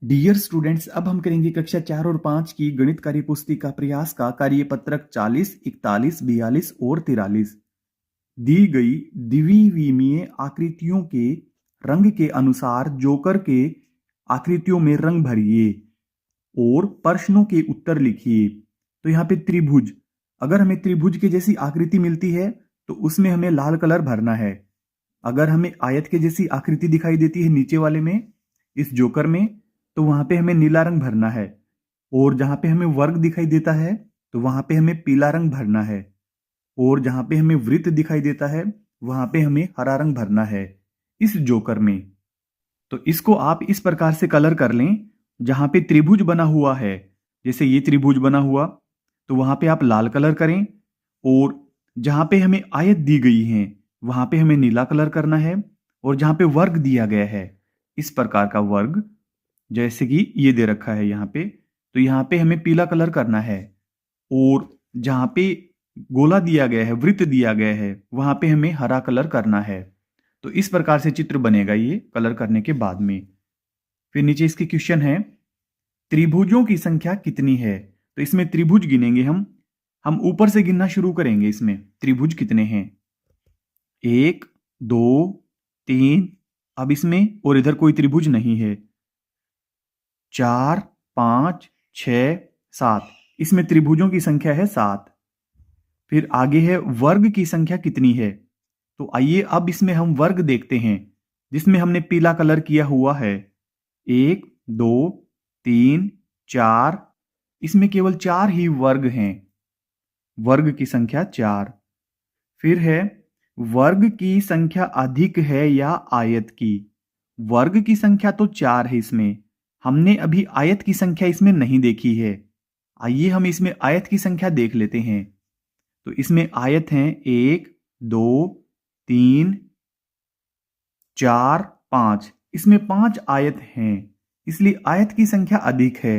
Dear students, अब हम करेंगे कक्षा 4 और 5 की गणित कार्यपुस्तिका प्रयास का कार्यपत्रक 40, 41, 42 और 43। दी गई द्विविमीय आकृतियों के रंग के अनुसार जोकर के आकृतियों में रंग भरिए और प्रश्नों के उत्तर लिखिए। तो यहाँ पे त्रिभुज, अगर हमें त्रिभुज के जैसी आकृति मिलती है तो उसमें हमें लाल कलर भरना है। अगर हमें आयत के जैसी आकृति दिखाई देती है नीचे वाले में, इस जोकर में, तो वहां पे हमें नीला रंग भरना है। और जहां पे हमें वर्ग दिखाई देता है तो वहां पे हमें पीला रंग भरना है। और जहां पे हमें वृत्त दिखाई देता है वहां पे हमें हरा रंग भरना है इस जोकर में। तो इसको आप इस प्रकार से कलर कर लें। जहां पे त्रिभुज बना हुआ है, जैसे ये त्रिभुज बना हुआ, तो वहां पे आप लाल कलर करें। और जहां पे हमें आयत दी गई है वहां पे हमें नीला कलर करना है। और जहां पे वर्ग दिया गया है, इस प्रकार का वर्ग, जैसे कि ये दे रखा है यहाँ पे, तो यहाँ पे हमें पीला कलर करना है। और जहां पे गोला दिया गया है, वृत्त दिया गया है, वहां पे हमें हरा कलर करना है। तो इस प्रकार से चित्र बनेगा ये कलर करने के बाद में। फिर नीचे इसके क्वेश्चन है, त्रिभुजों की संख्या कितनी है? तो इसमें त्रिभुज गिनेंगे हम ऊपर से गिनना शुरू करेंगे। इसमें त्रिभुज कितने हैं? 1, 2, 3। अब इसमें और इधर कोई त्रिभुज नहीं है। 4, 5, 6, 7। इसमें त्रिभुजों की संख्या है 7। फिर आगे है वर्ग की संख्या कितनी है? तो आइए अब इसमें हम वर्ग देखते हैं, जिसमें हमने पीला कलर किया हुआ है। 1, 2, 3, 4। इसमें केवल 4 ही वर्ग हैं। वर्ग की संख्या 4। फिर है वर्ग की संख्या अधिक है या आयत की? वर्ग की संख्या तो 4 है इसमें, हमने अभी आयत की संख्या इसमें नहीं देखी है। आइए हम इसमें आयत की संख्या देख लेते हैं। तो इसमें आयत हैं 1, 2, 3, 4, 5। इसमें 5 आयत हैं, इसलिए आयत की संख्या अधिक है।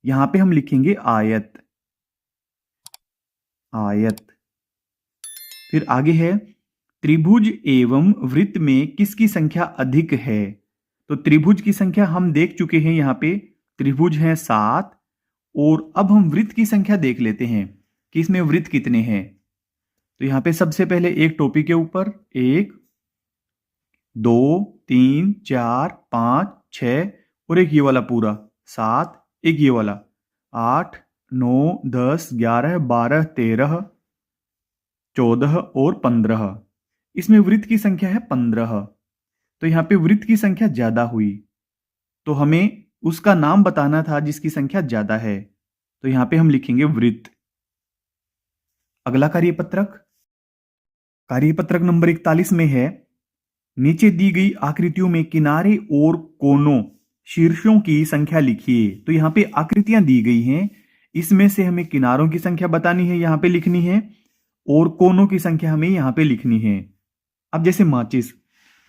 यहां पे हम लिखेंगे आयत। आयत। फिर आगे है त्रिभुज एवं वृत्त में किसकी संख्या अधिक है? तो त्रिभुज की संख्या हम देख चुके हैं। यहाँ पे त्रिभुज है 7। और अब हम वृत्त की संख्या देख लेते हैं कि इसमें वृत्त कितने हैं। तो यहाँ पे सबसे पहले एक टोपी के ऊपर 1, 2, 3, 4, 5, 6 और एक ये वाला पूरा 7, एक ये वाला 8, 9, 10, 11, 12, 13, 14 और 15। इसमें वृत्त की संख्या है 15। तो यहाँ पे वृत्त की संख्या ज्यादा हुई, तो हमें उसका नाम बताना था जिसकी संख्या ज्यादा है। तो यहाँ पे हम लिखेंगे वृत्त। अगला कार्यपत्रक नंबर 41 में है, नीचे दी गई आकृतियों में किनारे और कोनों शीर्षों की संख्या लिखिए। तो यहाँ पे आकृतियां दी गई हैं, इसमें से हमें किनारों की संख्या बतानी है, यहाँ पे लिखनी है, और कोनों की संख्या हमें यहाँ पे लिखनी है। अब जैसे माचिस,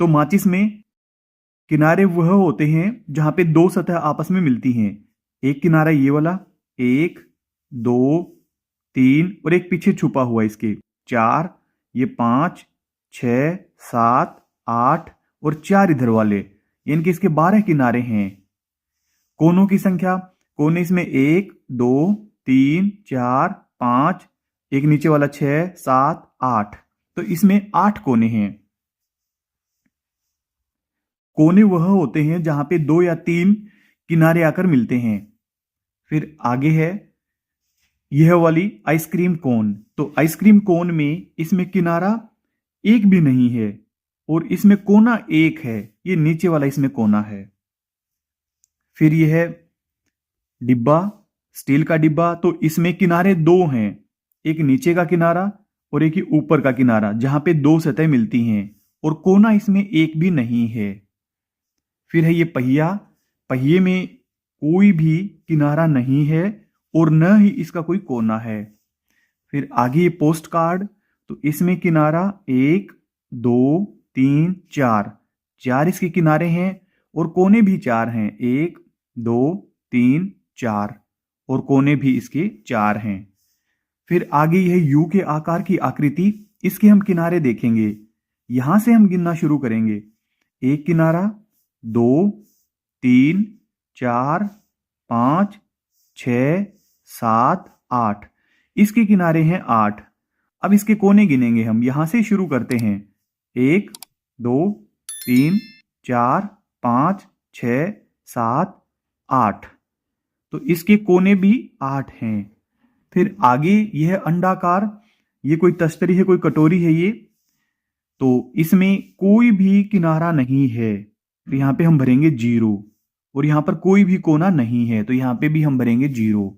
तो माचिस में किनारे वह होते हैं जहां पे दो सतह आपस में मिलती हैं। एक किनारा ये वाला, 1, 2, 3 और एक पीछे छुपा हुआ इसके 4, ये 5, 6, 7, 8 और 4 इधर वाले, यानी कि इसके 12 किनारे हैं। कोनों की संख्या, कोने इसमें 1, 2, 3, 4, 5, एक नीचे वाला 6, 7, 8। तो इसमें 8 कोने हैं। कोने वह होते हैं जहां पे 2 या 3 किनारे आकर मिलते हैं। फिर आगे है यह वाली आइसक्रीम कोन। तो आइसक्रीम कोन में इसमें किनारा एक भी नहीं है और इसमें कोना एक है, ये नीचे वाला इसमें कोना है। फिर यह है डिब्बा, स्टील का डिब्बा, तो इसमें किनारे 2 हैं, एक नीचे का किनारा और एक ही ऊपर का किनारा, जहां पे 2 सतह मिलती हैं और कोना इसमें एक भी नहीं है। फिर है ये पहिया, पहिए में कोई भी किनारा नहीं है और न ही इसका कोई कोना है। फिर आगे ये पोस्ट कार्ड, तो इसमें किनारा 1, 2, 3, 4, 4 इसके किनारे हैं और कोने भी 4 हैं, 1, 2, 3, 4 और कोने भी इसके 4 हैं। फिर आगे यह यू के आकार की आकृति, इसके हम किनारे देखेंगे। यहां से हम गिनना शुरू करेंगे। एक किनारा, 2, 3, 4 5 6 7 8। इसके किनारे हैं 8। अब इसके कोने गिनेंगे हम, यहां से शुरू करते हैं। 1 2 3 4 5 6 7 8। तो इसके कोने भी 8 हैं। फिर आगे यह अंडाकार, ये कोई तस्तरी है, कोई कटोरी है ये, तो इसमें कोई भी किनारा नहीं है, तो यहां पे हम भरेंगे 0। और यहां पर कोई भी कोना नहीं है, तो यहां पे भी हम भरेंगे 0।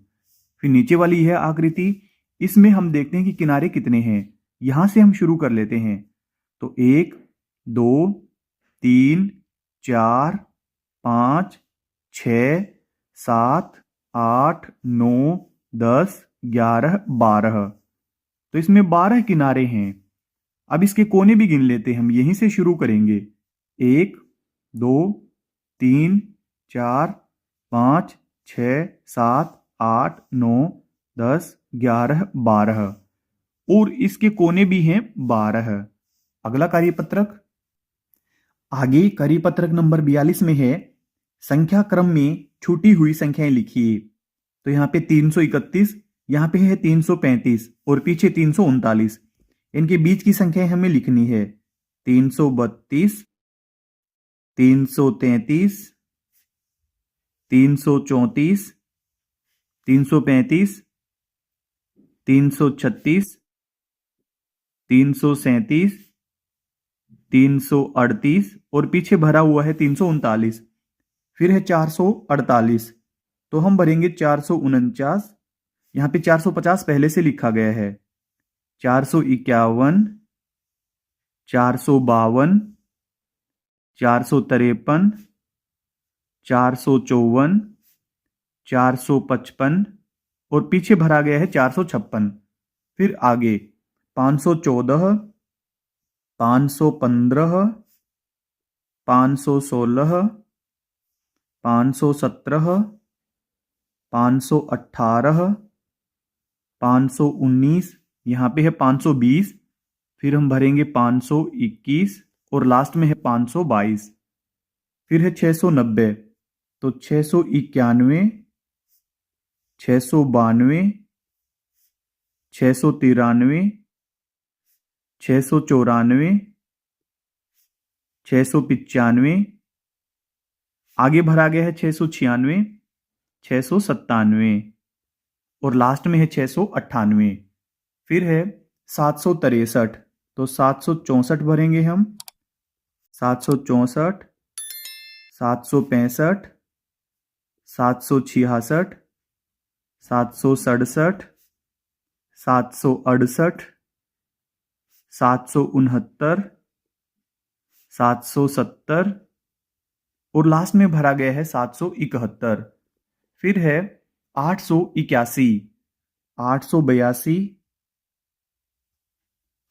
फिर नीचे वाली यह आकृति, इसमें हम देखते हैं कि किनारे कितने हैं। यहां से हम शुरू कर लेते हैं। तो 1 2 3 4 5 6 7 8 9 10 11 12। तो इसमें 12 किनारे हैं। अब इसके कोने भी गिन लेते हैं, हम यहीं से शुरू करेंगे। 1 2 3 4 5 6 7 8 9 10 11 12। और इसके कोने भी हैं 12। अगला कार्यपत्रक, आगे कार्यपत्रक नंबर 42 में है संख्या क्रम में छूटी हुई संख्याएं लिखिए। तो यहां पे 331, यहां पे है 335 और पीछे 339। इनके बीच की संख्याएं हमें लिखनी है। 332 333 334 335 336 337 338 और पीछे भरा हुआ है 339। फिर है 448, तो हम भरेंगे 449। यहां पे 450 पहले से लिखा गया है। 451 452 453 454 455 और पीछे भरा गया है 456। फिर आगे 514 515 516 517 518 519, यहाँ पे है 520। फिर हम भरेंगे 521 और लास्ट में है 522। फिर है 690, तो 691 692 693 694 695। आगे भरा गया है 696 697 और लास्ट में है 698। फिर है 763, तो 764 भरेंगे हम। 764 765 766 767 768 769 770 और लास्ट में भरा गया है 771। फिर है 881 882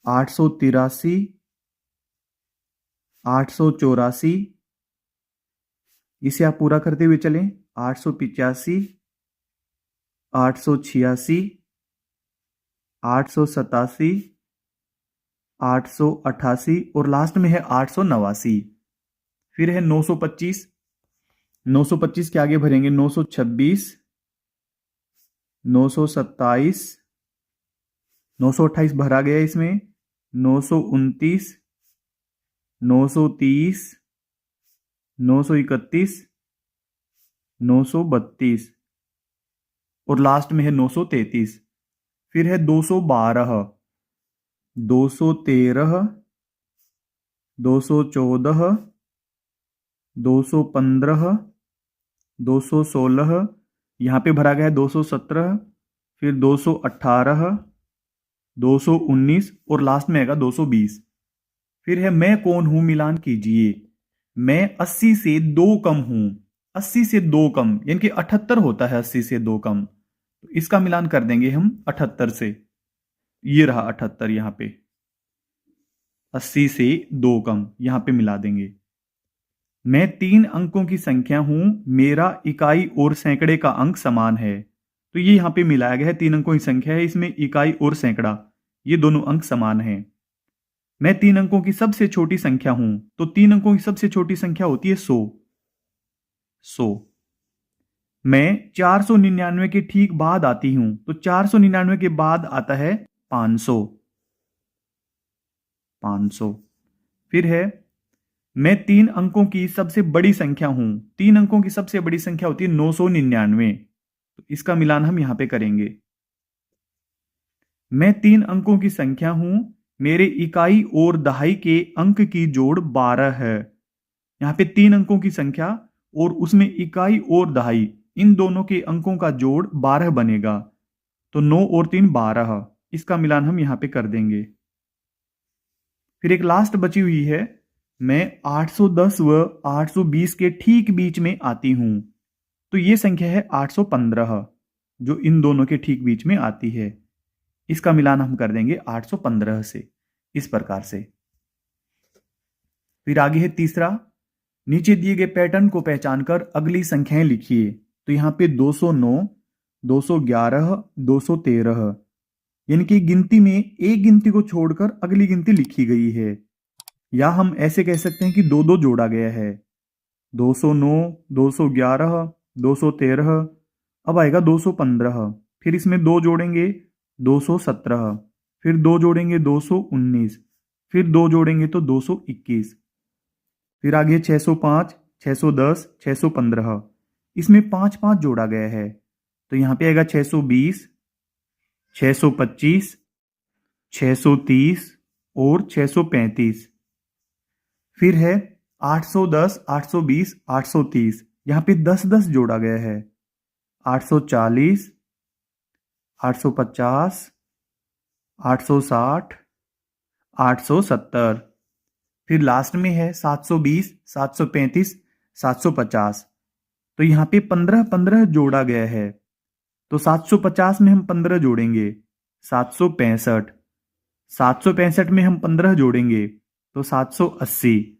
883 884। इसे आप पूरा करते हुए चलें। 885 886 887 888 और लास्ट में है 889। फिर है 925, 925 के आगे भरेंगे 926 927 928 भरा गया इसमें। 929 930 931 932 और लास्ट में है 933। फिर है 212 213 214 215 216, यहाँ पे भरा गया है 217। फिर 218 219 और लास्ट में आएगा 220। फिर है मैं कौन हूं मिलान कीजिए। मैं 80 से 2 कम हूं। 80 से 2 कम यानी कि 78 होता है 80 से 2 कम, तो इसका मिलान कर देंगे हम 78 से। ये रहा 78 यहां पे। 80 से 2 कम यहां पे मिला देंगे। मैं 3 अंकों की संख्या हूं, मेरा इकाई और सैकड़े का अंक समान है। तो ये यहां पे मिलाया गया है, 3 अंकों की संख्या है, इसमें इकाई और सैकड़ा ये दोनों अंक समान हैं। मैं 3 अंकों की सबसे छोटी संख्या हूं, तो 3 अंकों की सबसे छोटी संख्या होती है 100। 100 मैं 499 के ठीक बाद आती हूं, तो 499 के बाद आता है 500। 500। फिर है मैं 3 अंकों की सबसे बड़ी संख्या हूं। 3 अंकों की सबसे बड़ी संख्या होती है 999, तो इसका मिलान हम यहां पे करेंगे। मैं 3 अंकों की संख्या हूं, मेरे इकाई और दहाई के अंक की जोड़ 12 है। यहां पे 3 अंकों की संख्या और उसमें इकाई और दहाई, इन दोनों के अंकों का जोड़ 12 बनेगा, तो 9 और 3 12। इसका मिलान हम यहां पे कर देंगे। फिर एक लास्ट बची हुई है, मैं 810 व 820 के ठीक बीच में आती हूं, तो ये संख्या है 815, जो इन दोनों के ठीक बीच में आती है। इसका मिलान हम कर देंगे 815 से, इस प्रकार से। फिर आगे है तीसरा, नीचे दिए गए पैटर्न को पहचानकर अगली संख्याएं लिखिए। तो यहां पे 209, 211, 213, यानी कि गिनती में एक गिनती को छोड़कर अगली गिनती लिखी गई है, या हम ऐसे कह सकते हैं कि दो दो जोड़ा गया है। 209, 211, 213, अब आएगा 215, फिर इसमें दो जोड़ेंगे 217, फिर दो जोड़ेंगे 219, फिर दो जोड़ेंगे तो 221, फिर आगे 605, 610, 615, इसमें 5 5 जोड़ा गया है, तो यहां पे आएगा 620, 625, 630 और 635। फिर है 810, 820, 830, यहां पे 10 10 जोड़ा गया है। 840, 850, 860, 870। फिर लास्ट में है 720, 735, 750, तो यहां पे 15 15 जोड़ा गया है, तो 750 में हम 15 जोड़ेंगे 765, 765 में हम 15 जोड़ेंगे तो 780,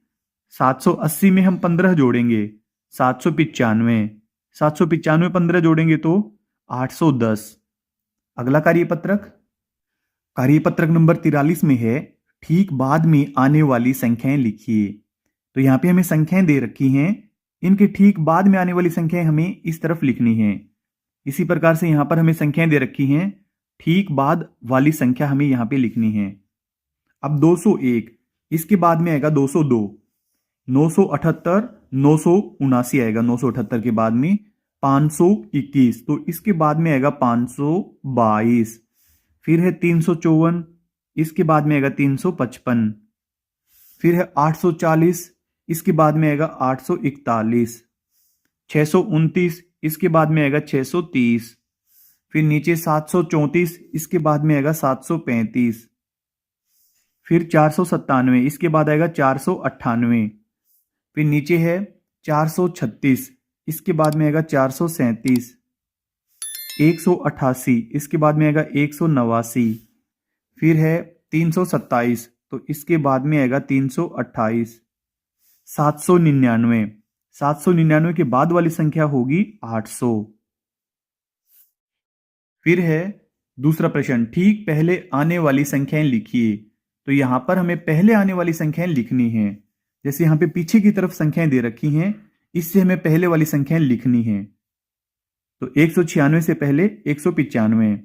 780 में हम 15 जोड़ेंगे 795, 795 15 जोड़ेंगे तो 810। अगला कार्यपत्रक नंबर 43 में है, ठीक बाद में आने वाली संख्याएं लिखिए। तो यहां पे हमें संख्याएं दे रखी हैं, इनके ठीक बाद में आने वाली संख्याएं हमें इस तरफ लिखनी है। इसी प्रकार से यहां पर हमें संख्याएं दे रखी हैं, ठीक बाद वाली संख्या हमें यहां पे लिखनी है। अब 201, इसके बाद में आएगा 202, 978, 979 आएगा 978 के बाद में, 521, तो इसके बाद में आएगा 522, फिर है 354, इसके बाद में आएगा 355, फिर है 840, इसके बाद में आएगा 841, 629, इसके बाद में आएगा 630, फिर नीचे 734, इसके बाद में आएगा 735, फिर 497, इसके बाद आएगा 498, फिर नीचे है 436, इसके बाद में आएगा 437, 188, इसके बाद में आएगा 189, फिर है 327, तो इसके बाद में आएगा 328, 799, 799 के बाद वाली संख्या होगी 800। फिर है दूसरा प्रश्न, ठीक पहले आने वाली संख्याएं लिखिए। तो यहां पर हमें पहले आने वाली संख्याएं लिखनी है, जैसे यहां पे पीछे की तरफ संख्याएं दे रखी हैं, इससे हमें पहले वाली संख्याएं लिखनी है। तो 196 से पहले 195,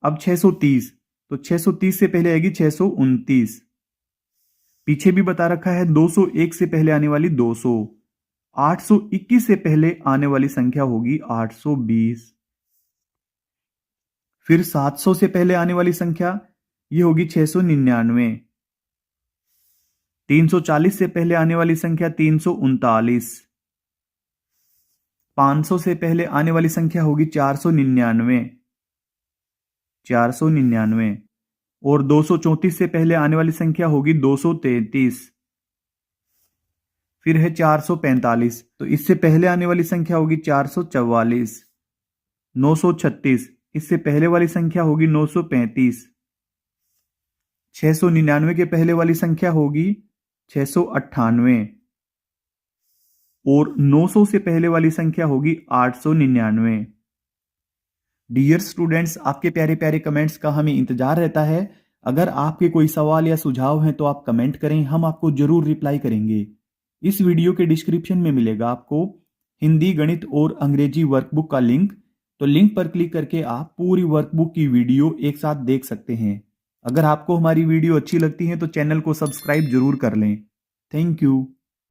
अब 630, तो 630 से पहले आएगी 629, पीछे भी बता रखा है 201 से पहले आने वाली 200, 821 से पहले आने वाली संख्या होगी 820, फिर 700 से पहले आने वाली संख्या ये होगी 699, 340 से पहले आने वाली संख्या 339, 500 से पहले आने वाली संख्या होगी 499, 499, और 234 से पहले आने वाली संख्या होगी 233, फिर है 445, तो इससे पहले आने वाली संख्या होगी 444, 936, इससे पहले वाली संख्या होगी 935, 699 के पहले वाली संख्या होगी 698, और 900 से पहले वाली संख्या होगी 899। डियर स्टूडेंट्स, आपके प्यारे प्यारे कमेंट्स का हमें इंतजार रहता है। अगर आपके कोई सवाल या सुझाव हैं तो आप कमेंट करें, हम आपको जरूर रिप्लाई करेंगे। इस वीडियो के डिस्क्रिप्शन में मिलेगा आपको हिंदी, गणित और अंग्रेजी वर्कबुक का लिंक। तो लिंक पर क्लिक करके आप पूरी वर्कबुक की वीडियो एक साथ देख सकते हैं। अगर आपको हमारी वीडियो अच्छी लगती है तो चैनल को सब्सक्राइब जरूर कर लें। Thank you.